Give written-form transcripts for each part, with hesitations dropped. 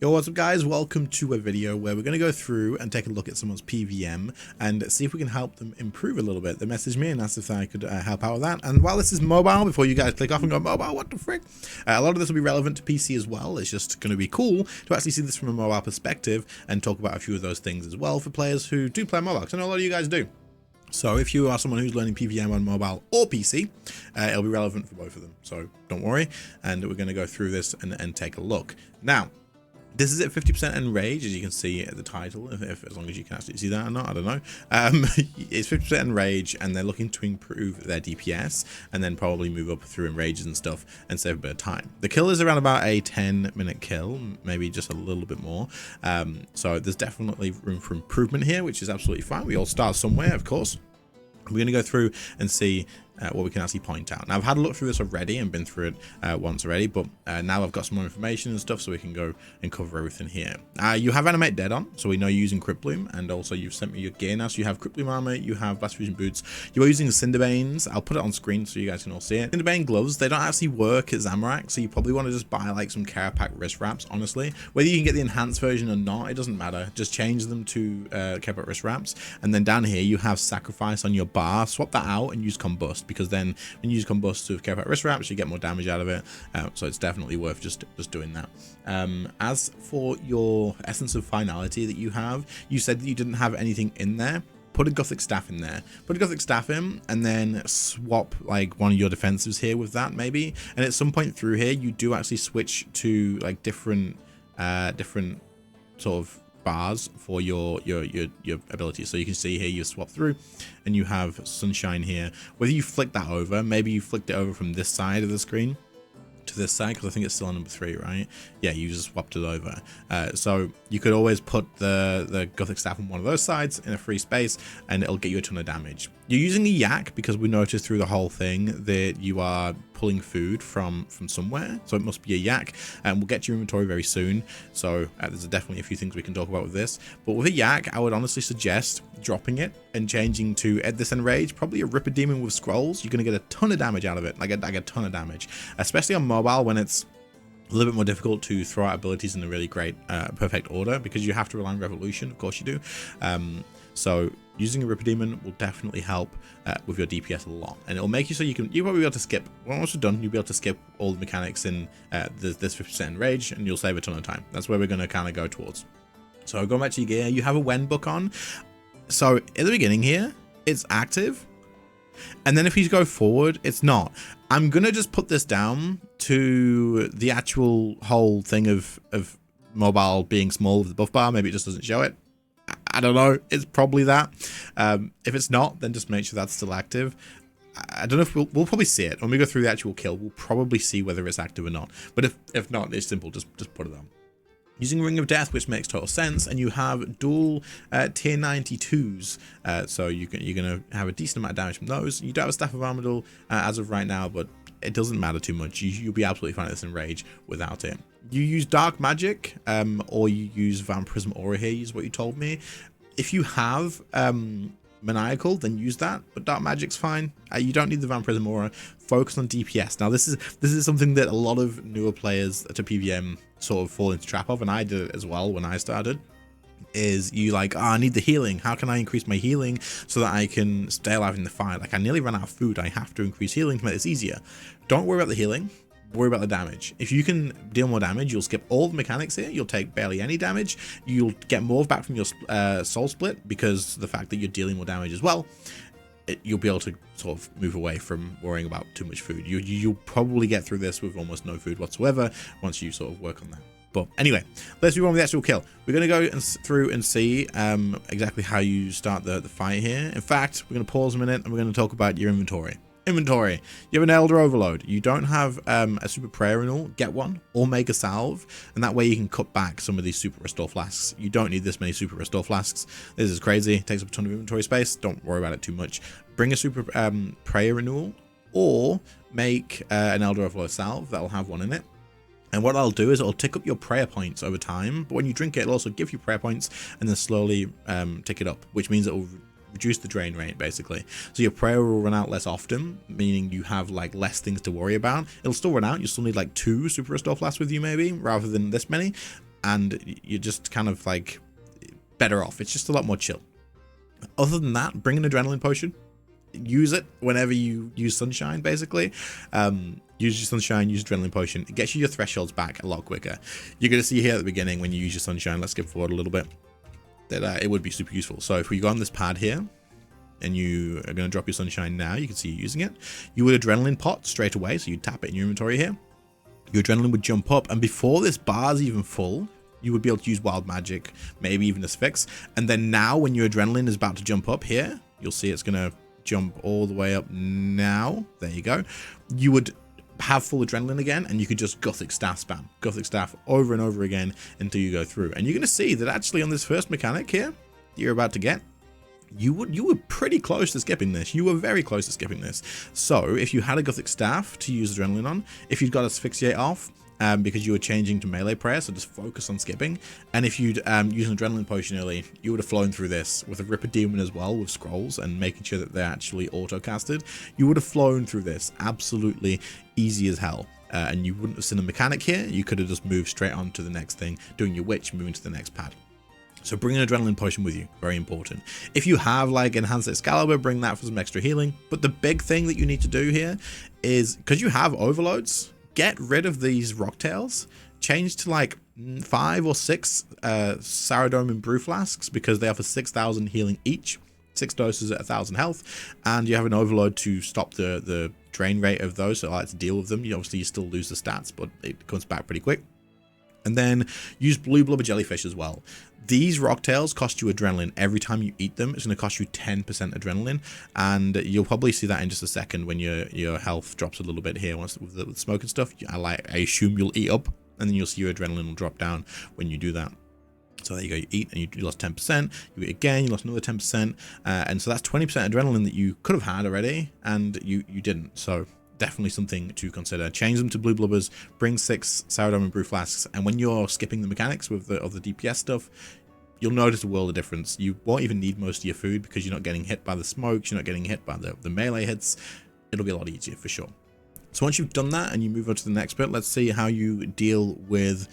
Yo, what's up guys, welcome to a video where we're going to go through and take a look at someone's PVM and see if we can help them improve a little bit. They messaged me and asked if I could help out with that, and while this is mobile, before you guys click off and go, mobile, what the frick? A lot of this will be relevant to PC as well. It's just going to be cool to actually see this from a mobile perspective and talk about a few of those things as well for players who do play mobile, because I know a lot of you guys do. So if you are someone who's learning PVM on mobile or PC, it'll be relevant for both of them. So don't worry, and we're going to go through this and take a look. Now, this is at 50% enrage, as you can see at the title, as long as you can actually see that or not, I don't know. It's 50% enrage, and they're looking to improve their DPS, and then probably move up through enrages and stuff, and save a bit of time. The kill is around about a 10-minute kill, maybe just a little bit more. So there's definitely room for improvement here, which is absolutely fine. We all start somewhere, of course. We're going to go through and see what we can actually point out. Now, I've had a look through this already and been through it once already, but now I've got some more information and stuff, so we can go and cover everything here. You have Animate Dead on, so we know you're using Crypt Bloom, and also you've sent me your gear now, so you have Crypt Bloom armor, you have Blast Fusion boots, you're using Cinderbanes. I'll put it on screen so you guys can all see it. Cinderbane gloves, they don't actually work at Zamorak, so you probably want to just buy like some Carapac wrist wraps, honestly. Whether you can get the enhanced version or not, it doesn't matter. Just change them to Carapac wrist wraps, and then down here you have Sacrifice on your bar. Swap that out and use Combust, because then when you use Combust with Carapac wrist wraps, you get more damage out of it. So it's definitely worth just doing that. As for your Essence of Finality that you have, you said that you didn't have anything in there. Put a Gothic Staff in there. Put a Gothic Staff in, and then swap like one of your defensives here with that maybe. And at some point through here, you do actually switch to like different sort of bars for your abilities. So you can see here you swap through and you have Sunshine here. Whether you flick that over, maybe you flicked it over from this side of the screen to this side, because I think it's still on number 3, right? Yeah, you just swapped it over. So you could always put the Gothic Staff on one of those sides in a free space, and it'll get you a ton of damage. You're using a yak because we noticed through the whole thing that you are pulling food from somewhere, so it must be a yak, and we'll get to your inventory very soon. So there's definitely a few things we can talk about with this, but with a yak, I would honestly suggest dropping it and changing to at this enrage, probably a Ripper Demon with scrolls. You're going to get a ton of damage out of it, like a ton of damage, especially on mobile when it's a little bit more difficult to throw out abilities in a really great perfect order, because you have to rely on Revolution, of course you do. So using a Ripper Demon will definitely help with your DPS a lot, and it'll make you so you'll probably be able to skip, once you're done, you'll be able to skip all the mechanics in this 50% enrage, and you'll save a ton of time. That's where we're going to kind of go towards. So going back to your gear, you have a Wen book on. So at the beginning here, it's active, and then if you go forward, it's not. I'm gonna just put this down to the actual whole thing of mobile being small with the buff bar. Maybe it just doesn't show it. I don't know. It's probably that. If it's not, then just make sure that's still active. I don't know if we'll probably see it when we go through the actual kill. We'll probably see whether it's active or not. But if not, it's simple. Just put it on. Using Ring of Death, which makes total sense, and you have dual tier 92s, so you're going to have a decent amount of damage from those. You don't have a Staff of Armadil as of right now, but it doesn't matter too much. You'll be absolutely fine at this enrage without it. You use Dark Magic, or you use Vampirism Aura here, is what you told me. If you have Maniacal, then use that, but Dark Magic's fine. You don't need the Vampirism Aura. Focus on DPS. Now this is something that a lot of newer players to PVM sort of fall into trap of, and I did it as well when I started. Is you like, oh, I need the healing. How can I increase my healing so that I can stay alive in the fight? Like, I nearly ran out of food. I have to increase healing to make this easier. Don't worry about the healing. Worry about the damage. If you can deal more damage, you'll skip all the mechanics here. You'll take barely any damage. You'll get more back from your soul split, because the fact that you're dealing more damage as well, you'll be able to sort of move away from worrying about too much food. You'll probably get through this with almost no food whatsoever once you sort of work on that. But anyway, let's move on with the actual kill. We're going to go through and see exactly how you start the fight here. In fact, we're going to pause a minute and we're going to talk about your inventory. Inventory. You have an Elder Overload. You don't have a Super Prayer Renewal. Get one or make a salve, and that way you can cut back some of these Super Restore Flasks. You don't need this many Super Restore Flasks. This is crazy. It takes up a ton of inventory space. Don't worry about it too much. Bring a Super Prayer Renewal, or make an Elder Overload salve that'll have one in it. And what I'll do is it'll tick up your prayer points over time, but when you drink it, it'll also give you prayer points and then slowly tick it up, which means it will reduce the drain rate basically. So your prayer will run out less often, meaning you have like less things to worry about. It'll still run out. You still need like 2 super restore flasks with you maybe, rather than this many. and you're just kind of like better off. It's just a lot more chill. Other than that, bring an adrenaline potion. Use it whenever you use sunshine, basically. Use your sunshine, use adrenaline potion. It gets you your thresholds back a lot quicker. You're going to see here at the beginning when you use your sunshine, let's skip forward a little bit, that it would be super useful. So if we go on this pad here, and you are going to drop your sunshine now, you can see you using it. You would adrenaline pot straight away, so you tap it in your inventory here. Your adrenaline would jump up, and before this bar's even full, you would be able to use wild magic, maybe even asphyx. And then now when your adrenaline is about to jump up here, you'll see it's going to jump all the way up now. There you go. You would have full adrenaline again, and you could just Gothic Staff spam. Gothic Staff over and over again until you go through. And you're going to see that actually on this first mechanic here, you're about to get, you were pretty close to skipping this. You were very close to skipping this. So if you had a Gothic Staff to use adrenaline on, if you'd got Asphyxiate off, because you were changing to melee prayer, so just focus on skipping, and if you'd use an adrenaline potion early, you would have flown through this with a Ripper Demon as well, with scrolls and making sure that they're actually auto casted. You would have flown through this absolutely easy as hell. And you wouldn't have seen a mechanic here. You could have just moved straight on to the next thing, doing your witch, moving to the next pad. So bring an adrenaline potion with you, very important. If you have like enhanced Excalibur, bring that for some extra healing. But the big thing that you need to do here is, because you have overloads, get rid of these rocktails, change to like 5 or 6 Saradome and Brew Flasks, because they offer 6,000 healing each, 6 doses at 1,000 health, and you have an overload to stop the drain rate of those, so I like to deal with them. Obviously you still lose the stats, but it comes back pretty quick. And then use blue blubber jellyfish as well. These rocktails cost you adrenaline every time you eat them. It's going to cost you 10% adrenaline, and you'll probably see that in just a second when your health drops a little bit here once with the smoke and stuff. I assume you'll eat up, and then you'll see your adrenaline will drop down when you do that. So there you go, you eat and you lost 10%, you eat again, you lost another 10%, and so that's 20% adrenaline that you could have had already, and you didn't. So definitely something to consider. Change them to blue blubbers, bring 6 Saradome and Brew Flasks, and when you're skipping the mechanics with the DPS stuff, you'll notice a world of difference. You won't even need most of your food because you're not getting hit by the smokes, you're not getting hit by the melee hits. It'll be a lot easier for sure. So once you've done that and you move on to the next bit, let's see how you deal with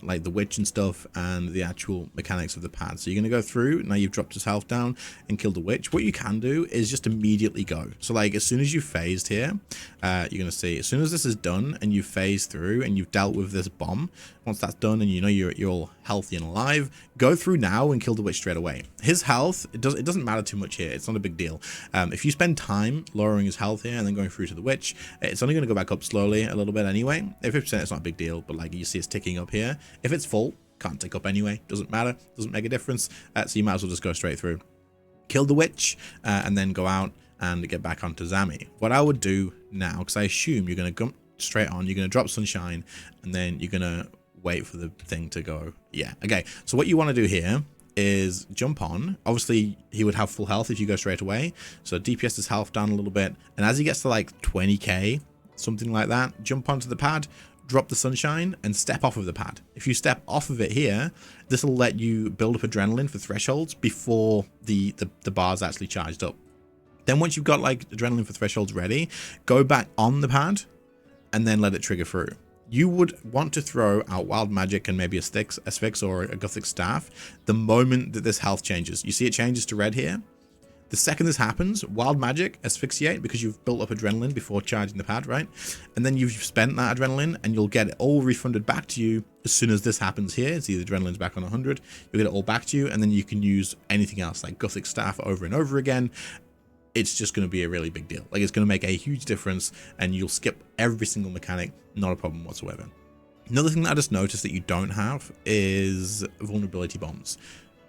like the witch and stuff and the actual mechanics of the pad. So you're going to go through, now you've dropped his health down and killed the witch. What you can do is just immediately go. So like as soon as you phased here, you're going to see, as soon as this is done and you've phased through and you've dealt with this bomb, once that's done and you know you're all healthy and alive, go through now and kill the witch straight away. His health, it doesn't matter too much here. It's not a big deal. If you spend time lowering his health here and then going through to the witch, it's only going to go back up slowly a little bit anyway. If 50%, it's not a big deal, but like you see it's ticking up here. If it's full, can't tick up anyway. Doesn't matter. Doesn't make a difference. So you might as well just go straight through. Kill the witch and then go out and get back onto Zami. What I would do now, because I assume you're going to come straight on, you're going to drop Sunshine and then you're going to wait for the thing to go. Yeah, okay. So what you want to do here is jump on. Obviously he would have full health if you go straight away, so DPS his health down a little bit, and as he gets to like 20k, something like that, jump onto the pad, drop the Sunshine and step off of the pad. If you step off of it here, this will let you build up adrenaline for thresholds before the bar's actually charged up. Then once you've got like adrenaline for thresholds ready, go back on the pad and then let it trigger through. You would want to throw out wild magic and maybe a Sphinx or a Gothic Staff the moment that this health changes. You see it changes to red here. The second this happens, wild magic, asphyxiate, because you've built up adrenaline before charging the pad, right? And then you've spent that adrenaline and you'll get it all refunded back to you as soon as this happens here. See the adrenaline's back on 100. You'll get it all back to you, and then you can use anything else like Gothic Staff over and over again. It's just going to be a really big deal. Like, it's going to make a huge difference and you'll skip every single mechanic, not a problem whatsoever. Another thing that I just noticed that you don't have is vulnerability bombs.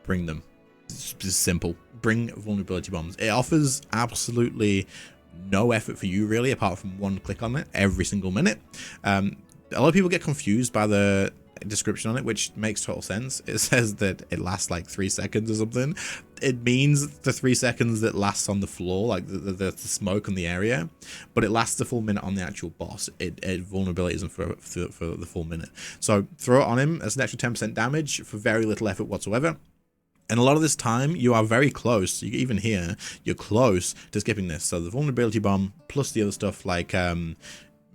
Bring them. It's just simple. Bring vulnerability bombs. It offers absolutely no effort for you really, apart from one click on it every single minute. A lot of people get confused by the description on it, which makes total sense. It says that it lasts like 3 seconds or something. It means the 3 seconds that lasts on the floor, like the smoke in the area, but it lasts the full minute on the actual boss. Vulnerability isn't for the full minute. So throw it on him as an extra 10% damage for very little effort whatsoever. And a lot of this time, you are very close. You even here, you're close to skipping this. So the vulnerability bomb plus the other stuff like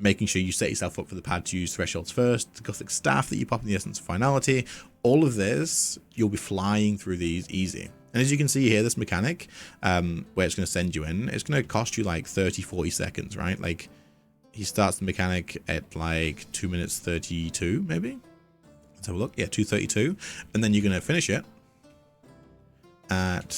making sure you set yourself up for the pad to use thresholds first, the Gothic Staff that you pop in the Essence of Finality, all of this, you'll be flying through these easy. And as you can see here, this mechanic, where it's going to send you in, it's going to cost you like 30-40 seconds, right? Like, he starts the mechanic at like 2 minutes 32, maybe? Let's have a look. Yeah, 2:32. And then you're going to finish it at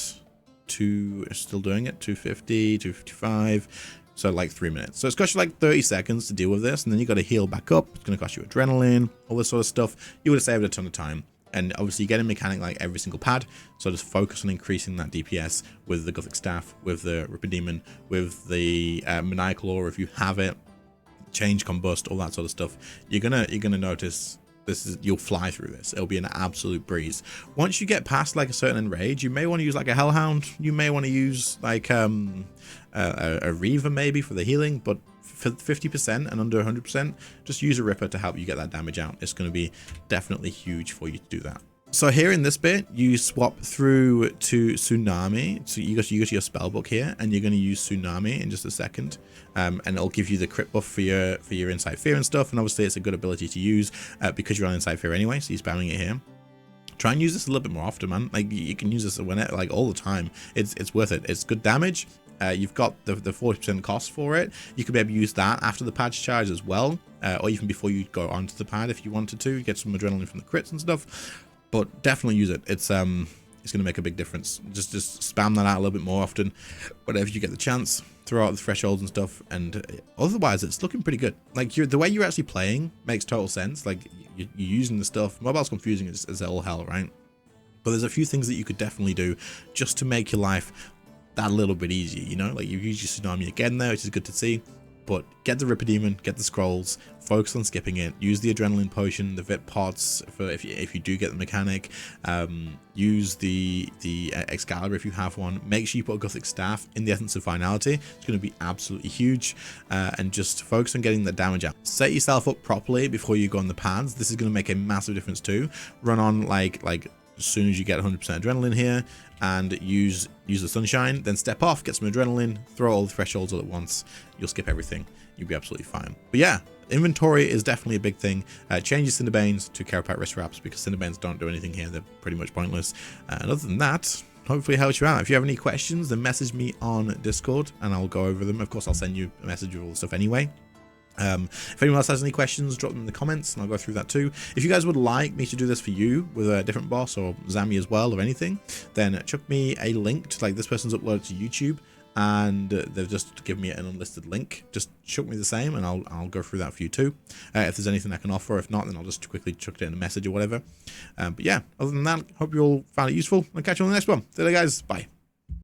still doing it, 2:50, 2:55. So like 3 minutes. So it's cost you like 30 seconds to deal with this. And then you got to heal back up. It's going to cost you adrenaline, all this sort of stuff. You would have saved a ton of time. And obviously you get a mechanic like every single pad, so just focus on increasing that DPS with the Gothic Staff, with the Ripper Demon, with the Maniacal Aura if you have it, Change, Combust, all that sort of stuff. You're gonna notice you'll fly through this. It'll be an absolute breeze. Once you get past like a certain enrage, you may want to use like a Hellhound. You may want to use like a Reaver maybe for the healing, but for 50% and under 100%, just use a Ripper to help you get that damage out. It's going to be definitely huge for you to do that. So here in this bit, you swap through to Tsunami. So you go to your spellbook here, and you're going to use Tsunami in just a second, and it'll give you the crit buff for your Insight Fear and stuff. And obviously, it's a good ability to use because you're on Insight Fear anyway, so you're spamming it here. Try and use this a little bit more often, man. Like you can use this like all the time. It's worth it. It's good damage. You've got the 40% cost for it. You could maybe use that after the patch charge as well, or even before you go onto the pad if you wanted to. Get some adrenaline from the crits and stuff. But definitely use it. It's going to make a big difference. Just spam that out a little bit more often, whenever you get the chance. Throw out the thresholds and stuff, and otherwise it's looking pretty good. Like the way you're actually playing makes total sense. Like you're using the stuff. Mobile's confusing as all hell, right? But there's a few things that you could definitely do just to make your life that little bit easier, you know? Like you use your Tsunami again there, which is good to see. But get the Ripper Demon, get the scrolls, focus on skipping it, use the adrenaline potion, the Vit pots for if you do get the mechanic, use the Excalibur if you have one. Make sure you put a Gothic Staff in the Essence of Finality. It's going to be absolutely huge, and just focus on getting the damage out. Set yourself up properly before you go on the pads. This is going to make a massive difference too. Run on like as soon as you get 100% adrenaline here, and use the Sunshine, then step off, get some adrenaline, throw all the thresholds all at once. You'll skip everything. You'll be absolutely fine. But yeah, inventory is definitely a big thing. Change your Cinderbanes to Carapace Wrist Wraps, because Cinderbanes don't do anything here. They're pretty much pointless. And other than that, hopefully it helps you out. If you have any questions, then message me on Discord and I'll go over them. Of course, I'll send you a message with all the stuff anyway. If anyone else has any questions, drop them in the comments and I'll go through that too. If you guys would like me to do this for you with a different boss or Zami as well or anything, then chuck me a link to, like, this person's uploaded to YouTube and they've just given me an unlisted link. Just chuck me the same and I'll go through that for you too. If there's anything I can offer. If not, then I'll just quickly chuck it in a message or whatever. But yeah, other than that, hope you all found it useful. I'll catch you on the next one. See you later, guys. Bye.